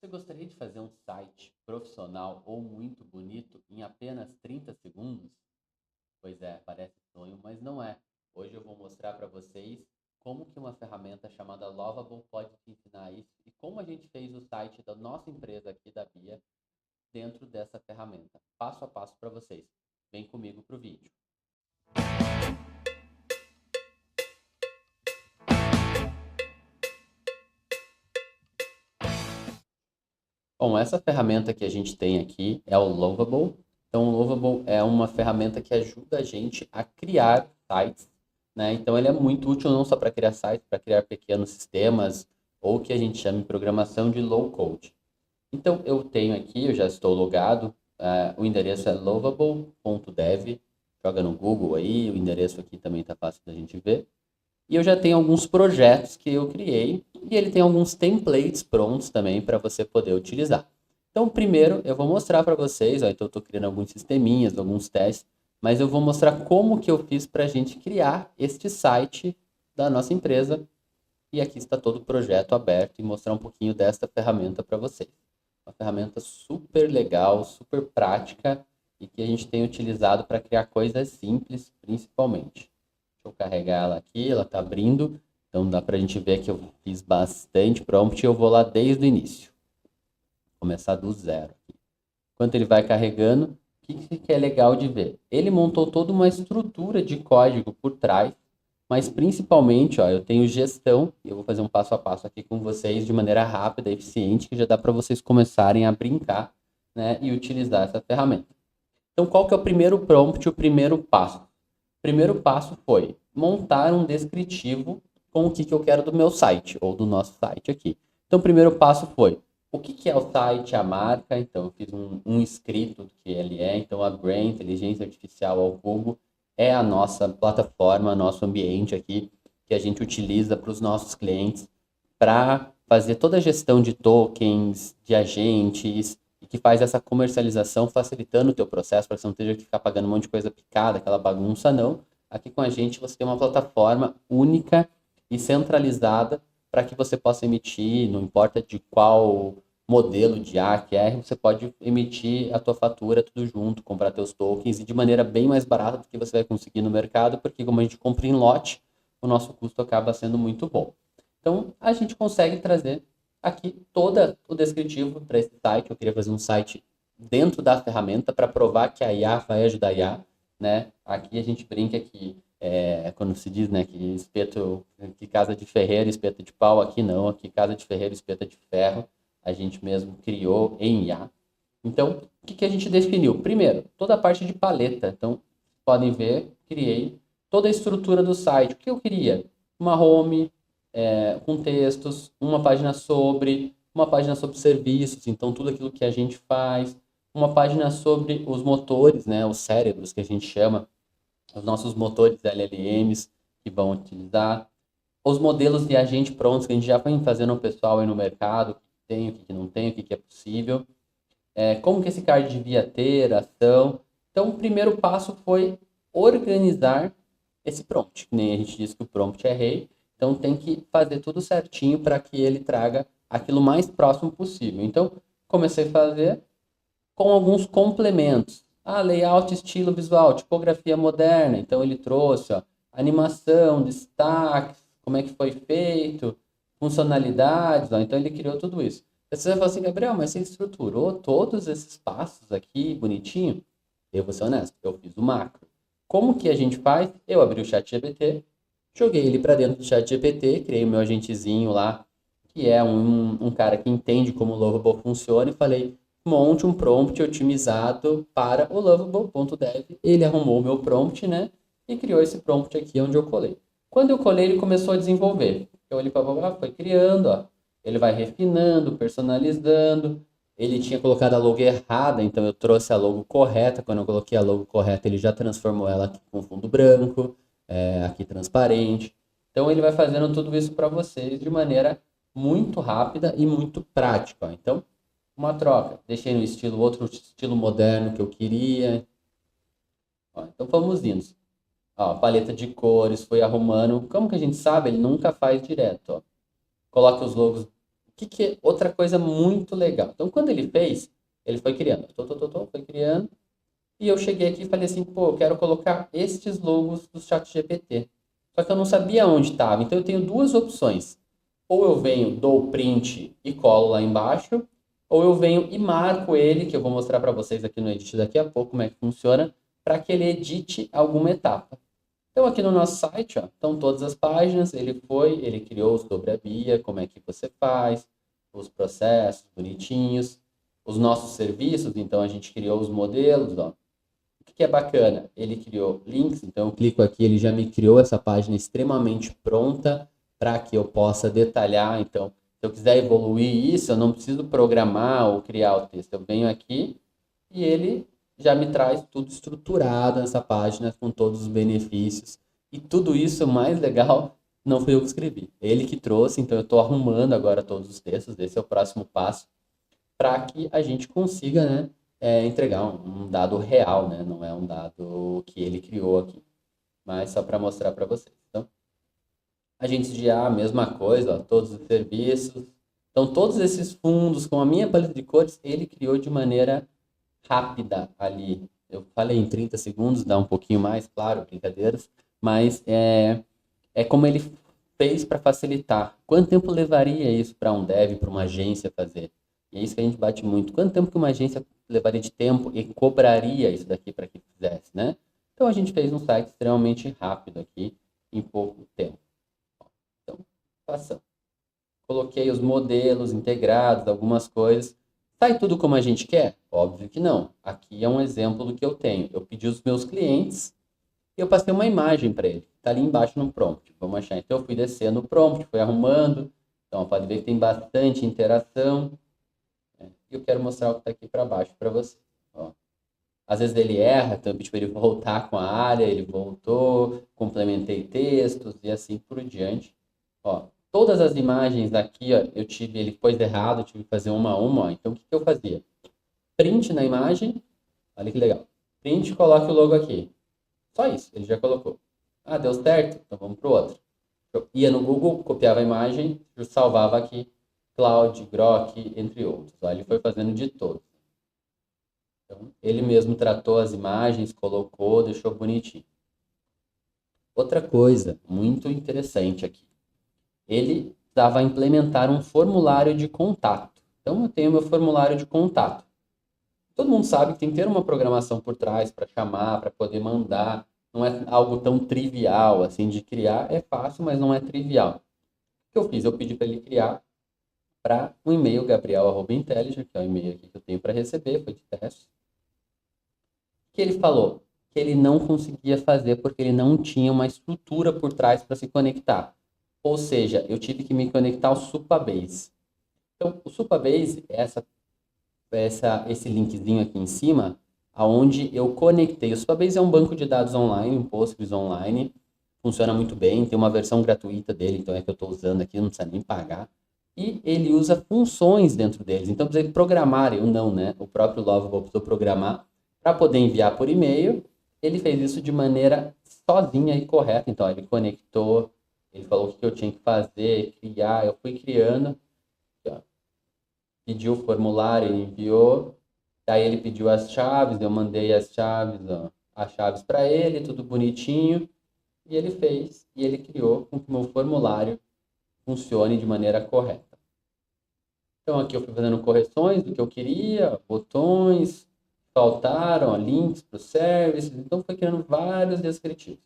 Você gostaria de fazer um site profissional ou muito bonito em apenas 30 segundos? Pois é, parece sonho, mas não é. Hoje eu vou mostrar para vocês como que uma ferramenta chamada Lovable pode te ensinar isso e como a gente fez o site da nossa empresa aqui da Bia dentro dessa ferramenta. Passo a passo para vocês. Vem comigo para o vídeo. Bom, essa ferramenta que a gente tem aqui é o Lovable. Então, o Lovable é uma ferramenta que ajuda a gente a criar sites, né? Então, ele é muito útil não só para criar sites, para criar pequenos sistemas, ou o que a gente chama de programação de low code. Então, eu tenho aqui, eu já estou logado, o endereço é lovable.dev, joga no Google aí, o endereço aqui também está fácil da gente ver. E eu já tenho alguns projetos que eu criei e ele tem alguns templates prontos também para você poder utilizar. Então, primeiro eu vou mostrar para vocês, ó, então eu estou criando alguns sisteminhas, alguns testes, mas eu vou mostrar como que eu fiz para a gente criar este site da nossa empresa. E aqui está todo o projeto aberto e mostrar um pouquinho desta ferramenta para vocês. Uma ferramenta super legal, super prática e que a gente tem utilizado para criar coisas simples, principalmente. Deixa eu carregar ela aqui, ela está abrindo. Então dá para a gente ver que eu fiz bastante prompt e eu vou lá desde o início. Vou começar do zero aqui. Enquanto ele vai carregando, o que é legal de ver? Ele montou toda uma estrutura de código por trás, mas principalmente, ó, eu tenho gestão, e eu vou fazer um passo a passo aqui com vocês de maneira rápida e eficiente, que já dá para vocês começarem a brincar, né, e utilizar essa ferramenta. Então, qual que é o primeiro prompt, o primeiro passo? O primeiro passo foi montar um descritivo com o que eu quero do meu site, ou do nosso site aqui. Então, o primeiro passo foi o que é o site, a marca. Então, eu fiz um escrito do que ele é. Então, a Brain, Inteligência Artificial ao Cubo, é a nossa plataforma, nosso ambiente aqui, que a gente utiliza para os nossos clientes para fazer toda a gestão de tokens, de agentes, e que faz essa comercialização facilitando o teu processo, para que você não tenha que ficar pagando um monte de coisa picada, aquela bagunça, não. Aqui com a gente você tem uma plataforma única e centralizada para que você possa emitir, não importa de qual modelo de ARR, você pode emitir a tua fatura tudo junto, comprar teus tokens e de maneira bem mais barata do que você vai conseguir no mercado, porque como a gente compra em lote, o nosso custo acaba sendo muito bom. Então, a gente consegue trazer aqui todo o descritivo para esse site. Eu queria fazer um site dentro da ferramenta para provar que a IA vai ajudar a IA, né? Aqui a gente brinca que, quando se diz, né, que espeto, que casa de ferreiro, espeto de pau, aqui não, aqui casa de ferreiro, espeta de ferro, a gente mesmo criou em IA. Então, o que a gente definiu? Primeiro, toda a parte de paleta. Então, podem ver, criei toda a estrutura do site. O que eu queria? Uma home, com textos, uma página sobre serviços, então tudo aquilo que a gente faz, uma página sobre os motores, né, os cérebros que a gente chama, os nossos motores LLMs que vão utilizar, os modelos de agente prontos que a gente já vem fazendo o pessoal aí no mercado, o que tem, o que não tem, o que é possível, como que esse card devia ter, ação. Então, o primeiro passo foi organizar esse prompt. Que nem a gente disse que o prompt é rei, então tem que fazer tudo certinho para que ele traga aquilo mais próximo possível. Então, comecei a fazer com alguns complementos. Layout, estilo visual, tipografia moderna. Então, ele trouxe animação, destaques, como é que foi feito, funcionalidades. Então, ele criou tudo isso. Você vai falar assim, Gabriel, mas você estruturou todos esses passos aqui bonitinho? Eu vou ser honesto, eu fiz o macro. Como que a gente faz? Eu abri o chat GPT, joguei ele para dentro do chat GPT, criei o meu agentezinho lá, que é um cara que entende como o Lovable funciona, e falei, monte um prompt otimizado para o Lovable.dev. Ele arrumou o meu prompt, né? E criou esse prompt aqui onde eu colei. Quando eu colei, ele começou a desenvolver. Eu olhei para foi criando, ó. Ele vai refinando, personalizando. Ele tinha colocado a logo errada, então eu trouxe a logo correta. Quando eu coloquei a logo correta, ele já transformou ela aqui com fundo branco, aqui transparente. Então ele vai fazendo tudo isso para vocês de maneira muito rápida e muito prática. Ó. Então, uma troca. Deixei no estilo, outro estilo moderno que eu queria. Ó, então vamos indo. Ó, paleta de cores, foi arrumando. Como que a gente sabe? Ele nunca faz direto. Ó. Coloca os logos que é outra coisa muito legal? Então, quando ele fez, ele foi criando, foi criando, e eu cheguei aqui e falei assim, pô, eu quero colocar estes logos do ChatGPT. Só que eu não sabia onde estava, então eu tenho duas opções. Ou eu venho, dou o print e colo lá embaixo, ou eu venho e marco ele, que eu vou mostrar para vocês aqui no Edit daqui a pouco como é que funciona, para que ele edite alguma etapa. Então, aqui no nosso site, ó, estão todas as páginas. Ele criou sobre a Bia, como é que você faz, os processos bonitinhos, os nossos serviços. Então, a gente criou os modelos, ó. O que é bacana? Ele criou links, então eu clico aqui, ele já me criou essa página extremamente pronta para que eu possa detalhar. Então, se eu quiser evoluir isso, eu não preciso programar ou criar o texto. Eu venho aqui e ele já me traz tudo estruturado nessa página com todos os benefícios. E tudo isso, o mais legal, não fui eu que escrevi. Ele que trouxe, então eu estou arrumando agora todos os textos. Esse é o próximo passo para que a gente consiga, né, entregar um dado real, né? Não é um dado que ele criou aqui, mas só para mostrar para vocês. Então, agentes de A, mesma coisa, ó, todos os serviços. Então, todos esses fundos com a minha paleta de cores, ele criou de maneira rápida ali. Eu falei em 30 segundos, dá um pouquinho mais, claro, brincadeiras, mas é como ele fez para facilitar. Quanto tempo levaria isso para um dev, para uma agência fazer? E é isso que a gente bate muito. Quanto tempo que uma agência levaria de tempo e cobraria isso daqui para que fizesse, né? Então a gente fez um site extremamente rápido aqui, em pouco tempo. Então, façam. Coloquei os modelos integrados, algumas coisas. Sai tudo como a gente quer? Óbvio que não. Aqui é um exemplo do que eu tenho. Eu pedi os meus clientes e eu passei uma imagem para ele. Está ali embaixo no prompt. Vamos achar. Então eu fui descendo o prompt, fui arrumando. Então pode ver que tem bastante interação. E eu quero mostrar o que está aqui para baixo para você. Ó. Às vezes ele erra, então eu pedi para ele voltar com a área, ele voltou, complementei textos e assim por diante. Ó, todas as imagens aqui, ó, ele pôs errado, eu tive que fazer uma a uma, ó. Então o que eu fazia? Print na imagem, olha que legal. Print, coloque o logo aqui. Só isso, ele já colocou. Ah, deu certo? Então vamos para o outro. Eu ia no Google, copiava a imagem, eu salvava aqui, Cloud, Grok, entre outros. Ó, ele foi fazendo de todos. Então, ele mesmo tratou as imagens, colocou, deixou bonitinho. Outra coisa muito interessante aqui. Ele precisava implementar um formulário de contato. Então, eu tenho meu formulário de contato. Todo mundo sabe que tem que ter uma programação por trás para chamar, para poder mandar. Não é algo tão trivial assim de criar. É fácil, mas não é trivial. O que eu fiz? Eu pedi para ele criar para um e-mail gabriel@intelliger, que é o e-mail aqui que eu tenho para receber, foi de teste. Que ele falou que ele não conseguia fazer porque ele não tinha uma estrutura por trás para se conectar. Ou seja, eu tive que me conectar ao Supabase. Então, o Supabase é esse linkzinho aqui em cima, aonde eu conectei. O Supabase é um banco de dados online, um Postgres online, funciona muito bem, tem uma versão gratuita dele, então é que eu estou usando aqui, não precisa nem pagar. E ele usa funções dentro deles, então precisa programar, eu não, né? O próprio Lovable precisou programar para poder enviar por e-mail. Ele fez isso de maneira sozinha e correta, então ele conectou, ele falou o que eu tinha que fazer, criar, eu fui criando, pediu o formulário, ele enviou, daí ele pediu as chaves, eu mandei as chaves, ó, as chaves para ele, tudo bonitinho, e ele fez, e ele criou com que o meu formulário funcione de maneira correta. Então aqui eu fui fazendo correções do que eu queria, botões, faltaram, ó, links para os services, então foi criando vários descritivos.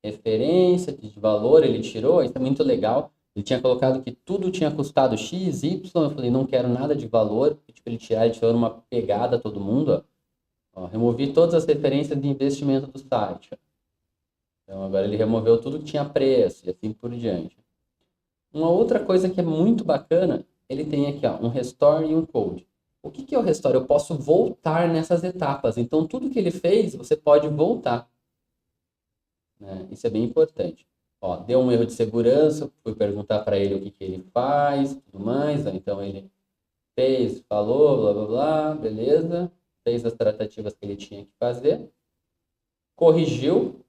Referência de valor ele tirou, isso é muito legal. Ele tinha colocado que tudo tinha custado X, Y, eu falei, não quero nada de valor, pedi para ele tirar, ele tirou numa pegada todo mundo, ó. Ó, removi todas as referências de investimento do site. Ó. Então agora ele removeu tudo que tinha preço e assim por diante. Uma outra coisa que é muito bacana, ele tem aqui ó, um restore e um code. O que é o restore? Eu posso voltar nessas etapas. Então tudo que ele fez, você pode voltar. Né? Isso é bem importante. Ó, deu um erro de segurança, fui perguntar para ele o que ele faz, tudo mais. Ó, então ele fez, falou, blá blá blá, beleza. Fez as tratativas que ele tinha que fazer, corrigiu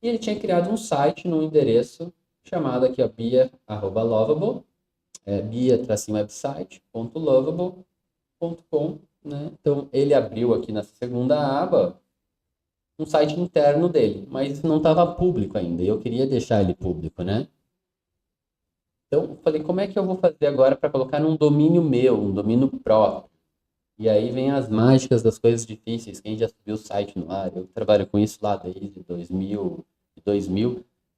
e ele tinha criado um site no endereço chamado aqui, ó, bia@lovable. bia-website.lovable.com, né? Então, ele abriu aqui nessa segunda aba um site interno dele, mas não estava público ainda, e eu queria deixar ele público, né? Então, eu falei, como é que eu vou fazer agora para colocar num domínio meu, um domínio próprio? E aí vem as mágicas das coisas difíceis. Quem já subiu o site no ar, eu trabalho com isso lá desde 2000,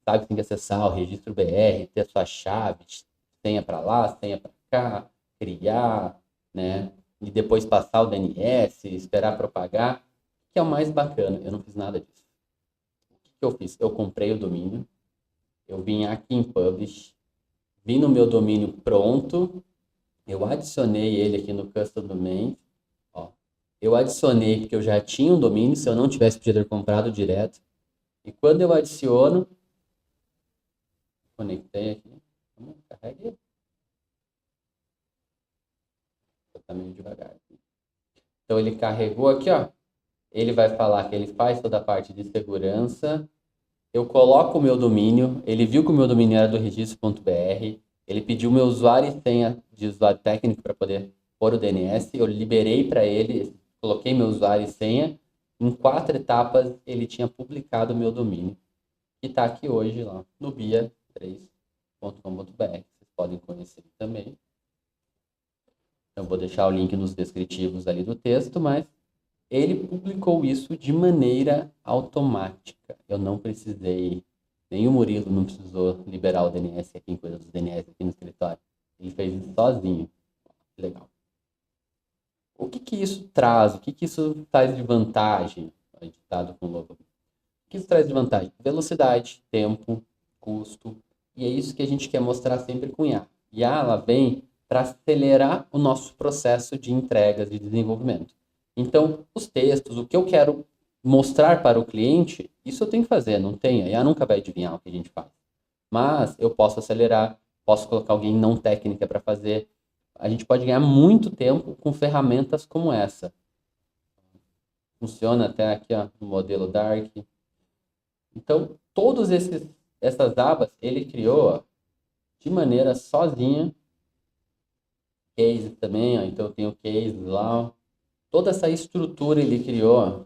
sabe que tem que acessar o registro BR, ter a sua chave, senha para lá, senha para cá, criar, né? E depois passar o DNS, esperar propagar, que é o mais bacana. Eu não fiz nada disso. O que que eu fiz? Eu comprei o domínio, eu vim aqui em Publish, vim no meu domínio pronto, eu adicionei ele aqui no Custom Domain. Ó, eu adicionei porque eu já tinha um domínio, se eu não tivesse podia ter comprado direto. E quando eu adiciono, conectei aqui, carregue, tá meio devagar aqui. Então ele carregou aqui, ó. Ele vai falar que ele faz toda a parte de segurança. Eu coloco o meu domínio, ele viu que o meu domínio era do registro.br, ele pediu meu usuário e senha de usuário técnico para poder pôr o DNS, eu liberei para ele, coloquei meu usuário e senha, em 4 etapas ele tinha publicado o meu domínio, que está aqui hoje lá no bia3.com.br, vocês podem conhecer também. Eu vou deixar o link nos descritivos ali do texto, mas ele publicou isso de maneira automática. Eu não precisei, nem o Murilo não precisou liberar o DNS aqui em coisa dos DNS aqui no escritório. Ele fez isso sozinho. Legal. O que que isso traz? O que que isso traz de vantagem? Editado com logo. O que isso traz de vantagem? Velocidade, tempo, custo. E é isso que a gente quer mostrar sempre com IA. IA, ela vem para acelerar o nosso processo de entregas, de desenvolvimento. Então, os textos, o que eu quero mostrar para o cliente, isso eu tenho que fazer, não tem. A IA nunca vai adivinhar o que a gente faz. Mas eu posso acelerar, posso colocar alguém não técnica para fazer. A gente pode ganhar muito tempo com ferramentas como essa. Funciona até aqui, ó, no modelo Dark. Então, todos essas abas ele criou, ó, de maneira sozinha. Case também, ó, então eu tenho case lá, ó. Toda essa estrutura ele criou, ó,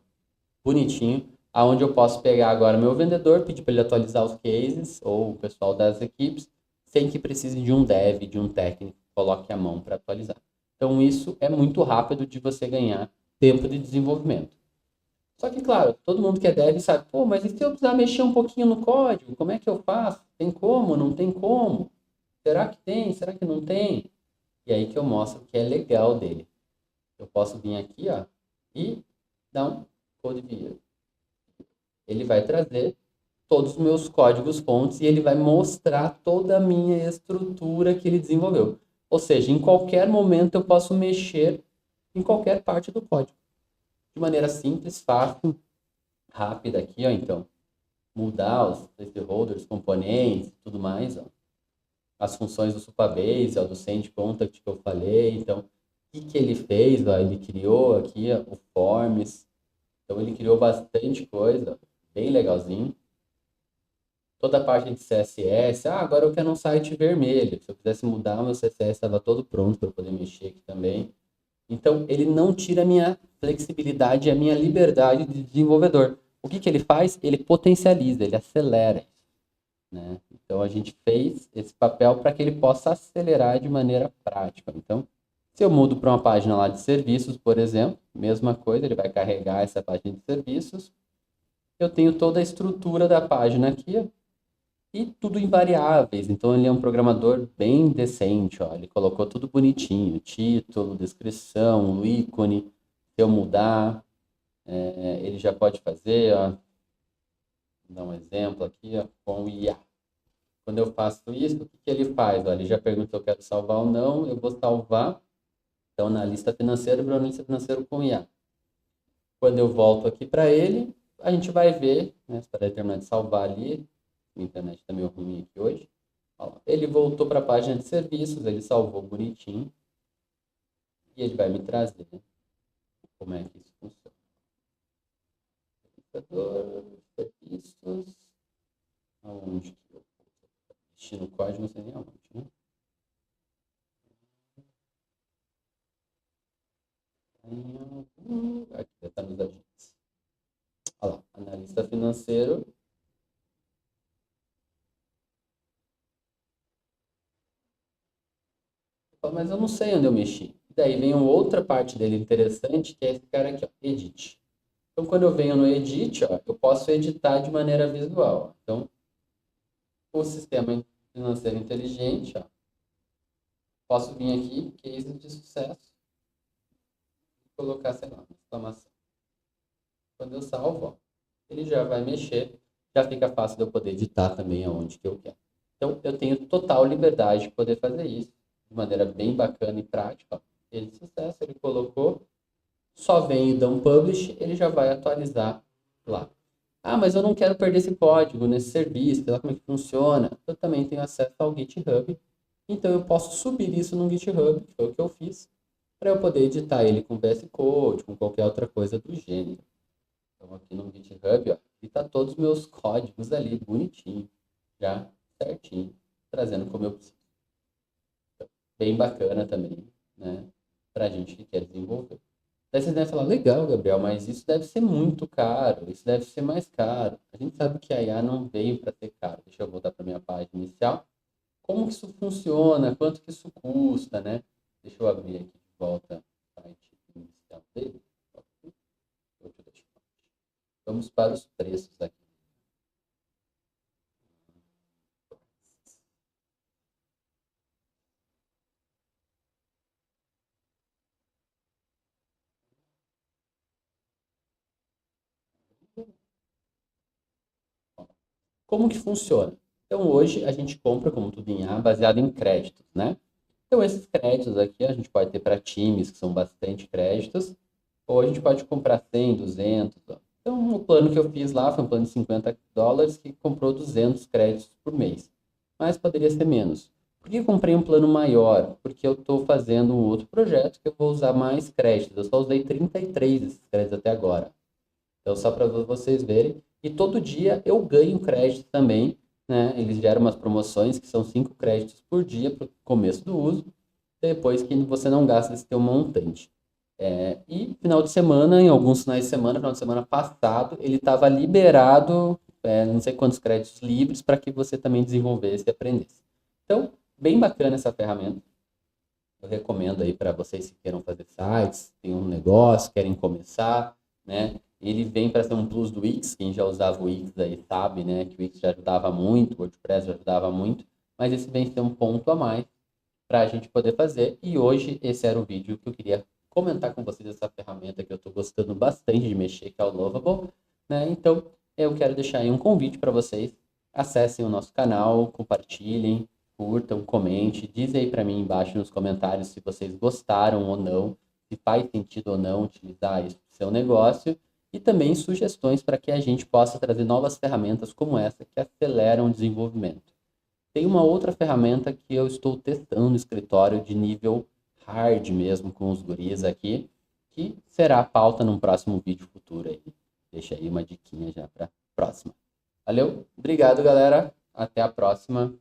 bonitinho, aonde eu posso pegar agora meu vendedor, pedir para ele atualizar os cases, ou o pessoal das equipes, sem que precise de um dev, de um técnico que coloque a mão para atualizar. Então, isso é muito rápido de você ganhar tempo de desenvolvimento. Só que, claro, todo mundo que é dev sabe, pô, mas e se eu precisar mexer um pouquinho no código, como é que eu faço? Tem como? Não tem como? Será que tem? Será que não tem? E aí que eu mostro que é legal dele. Eu posso vir aqui, ó, e dar um code view. Ele vai trazer todos os meus códigos fontes e ele vai mostrar toda a minha estrutura que ele desenvolveu. Ou seja, em qualquer momento eu posso mexer em qualquer parte do código. De maneira simples, fácil, rápida aqui, ó, então. Mudar os placeholders, componentes, tudo mais, ó. As funções do Supabase, ó, do Send Contact que eu falei, então, o que que ele fez, ó, ele criou aqui, ó, o Forms, então ele criou bastante coisa, ó, bem legalzinho. Toda a parte de CSS, agora eu quero um site vermelho, se eu quisesse mudar, meu CSS estava todo pronto para eu poder mexer aqui também. Então, ele não tira a minha flexibilidade e a minha liberdade de desenvolvedor. O que que ele faz? Ele potencializa, ele acelera, né? Então, a gente fez esse papel para que ele possa acelerar de maneira prática. Então, se eu mudo para uma página lá de serviços, por exemplo, mesma coisa, ele vai carregar essa página de serviços. Eu tenho toda a estrutura da página aqui e tudo em variáveis. Então, ele é um programador bem decente, ó. Ele colocou tudo bonitinho, título, descrição, o ícone. Se eu mudar, ele já pode fazer, ó. Vou dar um exemplo aqui, ó, com o IA. Quando eu faço isso, o que que ele faz? Ó, ele já perguntou se eu quero salvar ou não, eu vou salvar. Então, na lista financeira, virou na lista financeira com IA. Quando eu volto aqui para ele, a gente vai ver, né, para ele terminar de salvar ali, a internet está meio ruim aqui hoje. Ó, ele voltou para a página de serviços, ele salvou bonitinho, e ele vai me trazer, né, como é que isso funciona. Serviços, aonde que eu mexi no código, não sei nem aonde, né? Aqui está nos agentes. Olha lá, analista financeiro. Mas eu não sei onde eu mexi. Daí vem uma outra parte dele interessante, que é esse cara aqui, ó, Edit. Então, quando eu venho no Edit, ó, eu posso editar de maneira visual. Então, o sistema financeiro inteligente, ó, posso vir aqui, case de sucesso, e colocar, sei lá, uma exclamação. Quando eu salvo, ó, ele já vai mexer, já fica fácil de eu poder editar também aonde que eu quero. Então, eu tenho total liberdade de poder fazer isso de maneira bem bacana e prática. Ó. Ele de sucesso, ele colocou, só vem e dá um publish, ele já vai atualizar lá. Ah, mas eu não quero perder esse código nesse serviço, sei lá como é que funciona. Eu também tenho acesso ao GitHub, então eu posso subir isso no GitHub, que foi o que eu fiz, para eu poder editar ele com VS Code, com qualquer outra coisa do gênero. Então aqui no GitHub, ó, está todos os meus códigos ali, bonitinho, já certinho, trazendo como eu preciso. Então, bem bacana também, né, para a gente que quer desenvolver. Daí vocês devem falar, legal, Gabriel, mas isso deve ser muito caro, isso deve ser mais caro. A gente sabe que a IA não veio para ser caro. Deixa eu voltar para a minha página inicial. Como que isso funciona? Quanto que isso custa, né? Deixa eu abrir aqui de volta o site inicial dele. Vamos para os preços aqui. Como que funciona? Então, hoje a gente compra, como tudo em A, baseado em créditos, né? Então, esses créditos aqui a gente pode ter para times, que são bastante créditos, ou a gente pode comprar 100, 200. Ó. Então, o plano que eu fiz lá foi um plano de $50 que comprou 200 créditos por mês. Mas poderia ser menos. Por que eu comprei um plano maior? Porque eu estou fazendo um outro projeto que eu vou usar mais créditos. Eu só usei 33 desses créditos até agora. Então, só para vocês verem. E todo dia eu ganho crédito também, né? Eles geram umas promoções que são 5 créditos por dia para o começo do uso, depois que você não gasta esse teu montante. E final de semana, em alguns finais de semana, final de semana passado, ele estava liberado, não sei quantos créditos livres, para que você também desenvolvesse e aprendesse. Então, bem bacana essa ferramenta. Eu recomendo aí para vocês que queiram fazer sites, tem um negócio, querem começar, né? Ele vem para ser um plus do Wix, quem já usava o Wix aí sabe, né? Que o Wix já ajudava muito, o WordPress já ajudava muito, mas esse vem ser um ponto a mais para a gente poder fazer. E hoje esse era o vídeo que eu queria comentar com vocês, essa ferramenta que eu estou gostando bastante de mexer, que é o Lovable, né? Então, eu quero deixar aí um convite para vocês. Acessem o nosso canal, compartilhem, curtam, comente, dizem aí para mim embaixo nos comentários se vocês gostaram ou não, se faz sentido ou não utilizar isso para o seu negócio e também sugestões para que a gente possa trazer novas ferramentas como essa que aceleram o desenvolvimento. Tem uma outra ferramenta que eu estou testando no escritório de nível hard mesmo com os guris aqui, que será a pauta num próximo vídeo futuro aí. Deixa aí uma diquinha já para próxima. Valeu, obrigado galera, até a próxima.